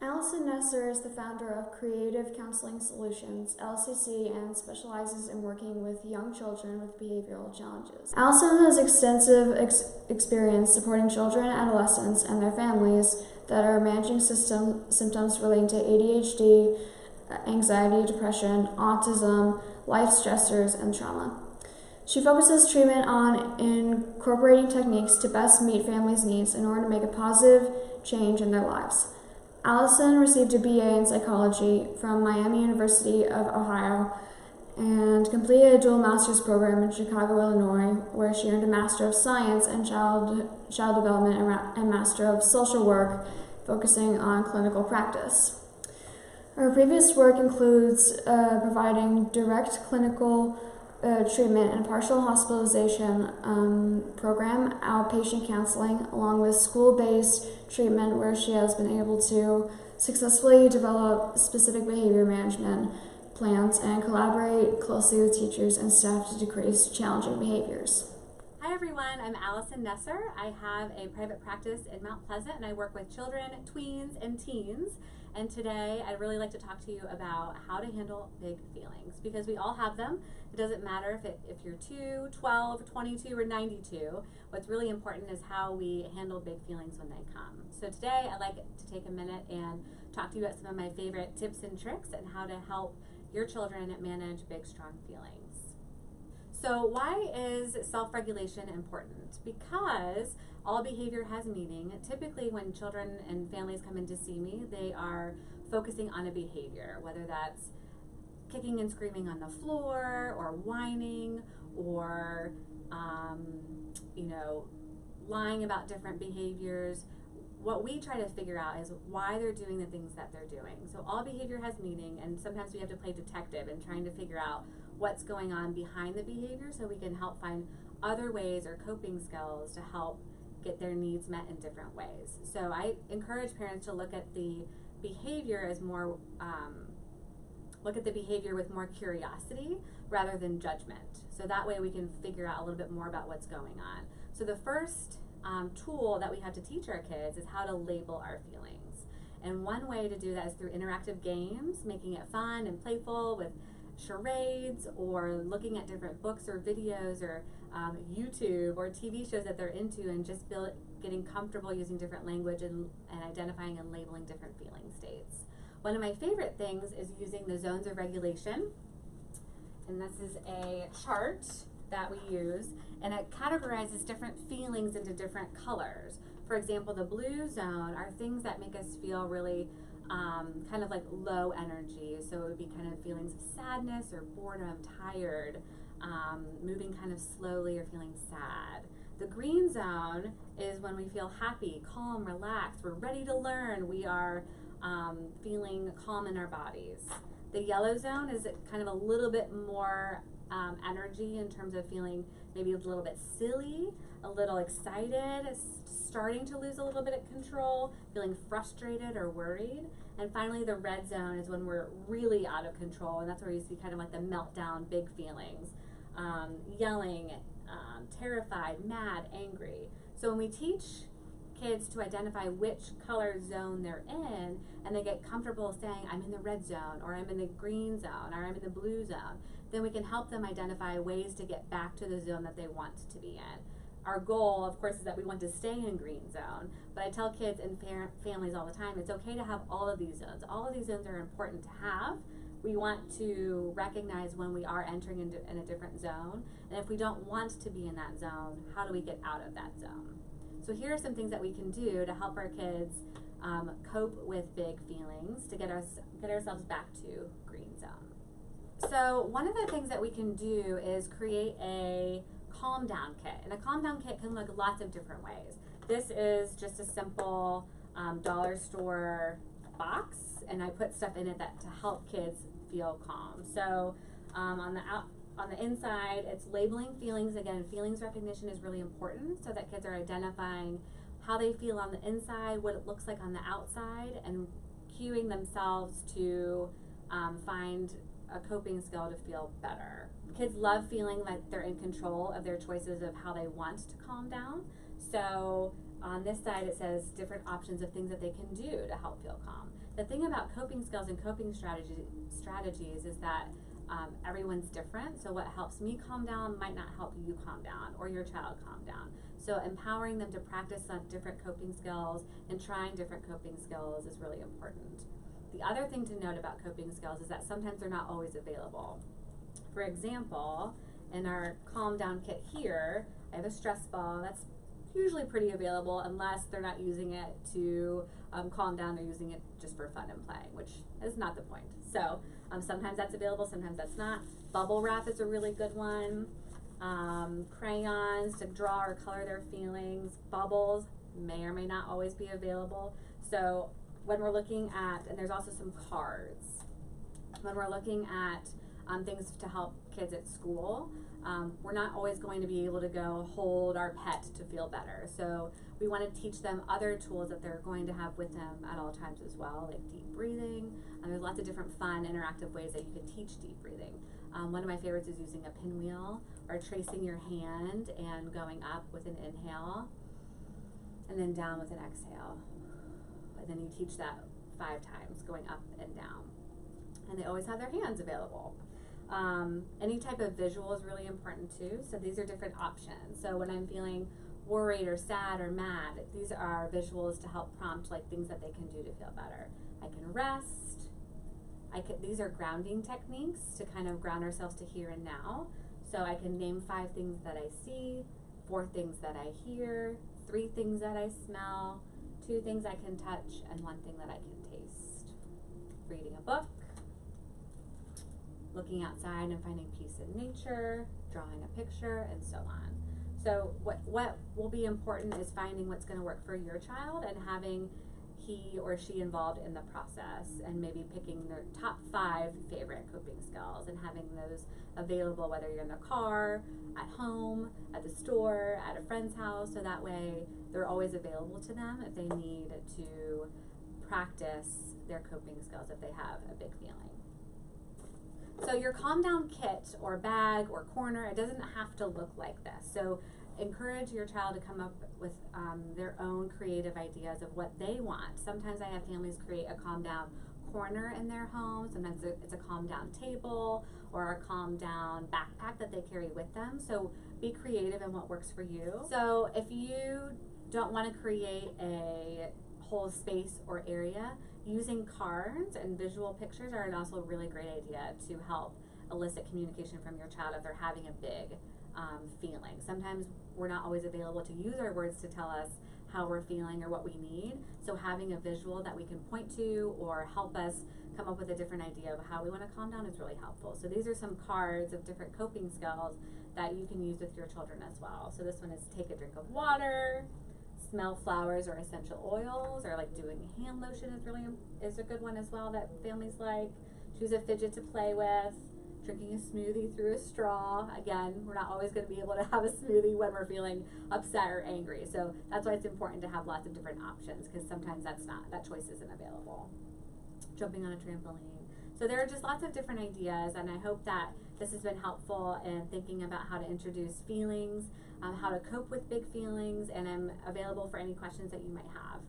Allison Nesser is the founder of Creative Counseling Solutions, LCC, and specializes in working with young children with behavioral challenges. Allison has extensive experience supporting children, adolescents, and their families that are managing symptoms relating to ADHD, anxiety, depression, autism, life stressors, and trauma. She focuses treatment on incorporating techniques to best meet families' needs in order to make a positive change in their lives. Allison received a BA in psychology from Miami University of Ohio and completed a dual master's program in Chicago, Illinois, where she earned a Master of Science in Child Development and Master of Social Work, focusing on clinical practice. Her previous work includes providing direct clinical treatment and partial hospitalization program, outpatient counseling, along with school-based treatment where she has been able to successfully develop specific behavior management plans and collaborate closely with teachers and staff to decrease challenging behaviors. Hi everyone, I'm Allison Nesser. I have a private practice in Mount Pleasant and I work with children, tweens, and teens. And today I'd really like to talk to you about how to handle big feelings, because we all have them. It doesn't matter if you're 2, 12, 22, or 92. What's really important is how we handle big feelings when they come. So today I'd like to take a minute and talk to you about some of my favorite tips and tricks and how to help your children manage big, strong feelings. So why is self-regulation important? Because all behavior has meaning. Typically when children and families come in to see me, they are focusing on a behavior, whether that's kicking and screaming on the floor, or whining, or lying about different behaviors. What we try to figure out is why they're doing the things that they're doing. So all behavior has meaning, and sometimes we have to play detective in trying to figure out what's going on behind the behavior so we can help find other ways or coping skills to help get their needs met in different ways. So I encourage parents to look at the behavior as more, look at the behavior with more curiosity rather than judgment. So that way we can figure out a little bit more about what's going on. So the first tool that we have to teach our kids is how to label our feelings. And one way to do that is through interactive games, making it fun and playful with charades, or looking at different books or videos or YouTube or TV shows that they're into, and just getting comfortable using different language and identifying and labeling different feeling states. One of my favorite things is using the zones of regulation, and this is a chart that we use, and it categorizes different feelings into different colors. For example, the blue zone are things that make us feel really kind of like low energy. So it would be kind of feelings of sadness or boredom, tired, moving kind of slowly or feeling sad. The green zone is when we feel happy, calm, relaxed, we're ready to learn, we are feeling calm in our bodies. The yellow zone is kind of a little bit more energy in terms of feeling maybe a little bit silly, a little excited, starting to lose a little bit of control, feeling frustrated or worried. And finally, the red zone is when we're really out of control, and that's where you see kind of like the meltdown, big feelings, yelling, terrified, mad, angry. So when we teach kids to identify which color zone they're in, and they get comfortable saying, I'm in the red zone, or I'm in the green zone, or I'm in the blue zone, then we can help them identify ways to get back to the zone that they want to be in. Our goal, of course, is that we want to stay in green zone, but I tell kids and families all the time, it's okay to have all of these zones. All of these zones are important to have. We want to recognize when we are entering in a different zone, and if we don't want to be in that zone, how do we get out of that zone? So here are some things that we can do to help our kids cope with big feelings, to get ourselves back to green zone. So one of the things that we can do is create a calm down kit, and a calm down kit can look lots of different ways. This is just a simple dollar store box, and I put stuff in it to help kids feel calm. So on the inside, it's labeling feelings. Again, feelings recognition is really important so that kids are identifying how they feel on the inside, what it looks like on the outside, and cueing themselves to find a coping skill to feel better. Kids love feeling like they're in control of their choices of how they want to calm down. So on this side it says different options of things that they can do to help feel calm. The thing about coping skills and coping strategies is that everyone's different. So what helps me calm down might not help you calm down or your child calm down. So empowering them to practice on different coping skills and trying different coping skills is really important. The other thing to note about coping skills is that sometimes they're not always available. For example, in our calm down kit here, I have a stress ball that's usually pretty available unless they're not using it to calm down, they're using it just for fun and playing, which is not the point. So sometimes that's available, sometimes that's not. Bubble wrap is a really good one. Crayons to draw or color their feelings. Bubbles may or may not always be available. So when we're looking at, and there's also some cards, when we're looking at things to help kids at school, we're not always going to be able to go hold our pet to feel better. So we want to teach them other tools that they're going to have with them at all times as well, like deep breathing. There's lots of different fun, interactive ways that you can teach deep breathing. One of my favorites is using a pinwheel or tracing your hand and going up with an inhale and then down with an exhale. And then you teach that 5 times, going up and down. And they always have their hands available. Any type of visual is really important too. So these are different options. So when I'm feeling worried or sad or mad, these are visuals to help prompt like things that they can do to feel better. I can rest. These are grounding techniques to kind of ground ourselves to here and now. So I can name 5 things that I see, 4 things that I hear, 3 things that I smell, 2 things I can touch, and 1 thing that I can taste. Reading a book, looking outside and finding peace in nature, drawing a picture, and so on. So what will be important is finding what's going to work for your child and having he or she involved in the process, and maybe picking their top 5 favorite coping skills and having those available, whether you're in the car, at home, at the store, at a friend's house, so that way they're always available to them if they need to practice their coping skills if they have a big feeling. So your calm down kit or bag or corner, it doesn't have to look like this. So encourage your child to come up with their own creative ideas of what they want. Sometimes I have families create a calm down corner in their home. Sometimes it's a calm down table or a calm down backpack that they carry with them. So be creative in what works for you. So if you don't want to create a whole space or area, using cards and visual pictures are also a really great idea to help elicit communication from your child if they're having a big feeling. Sometimes we're not always available to use our words to tell us how we're feeling or what we need. So having a visual that we can point to or help us come up with a different idea of how we want to calm down is really helpful. So these are some cards of different coping skills that you can use with your children as well. So this one is take a drink of water, smell flowers or essential oils, or like doing hand lotion is a good one as well that families like. Choose a fidget to play with. Drinking a smoothie through a straw. Again, we're not always going to be able to have a smoothie when we're feeling upset or angry. So that's why it's important to have lots of different options, because sometimes that choice isn't available. Jumping on a trampoline. So there are just lots of different ideas, and I hope that this has been helpful in thinking about how to introduce feelings, how to cope with big feelings, and I'm available for any questions that you might have.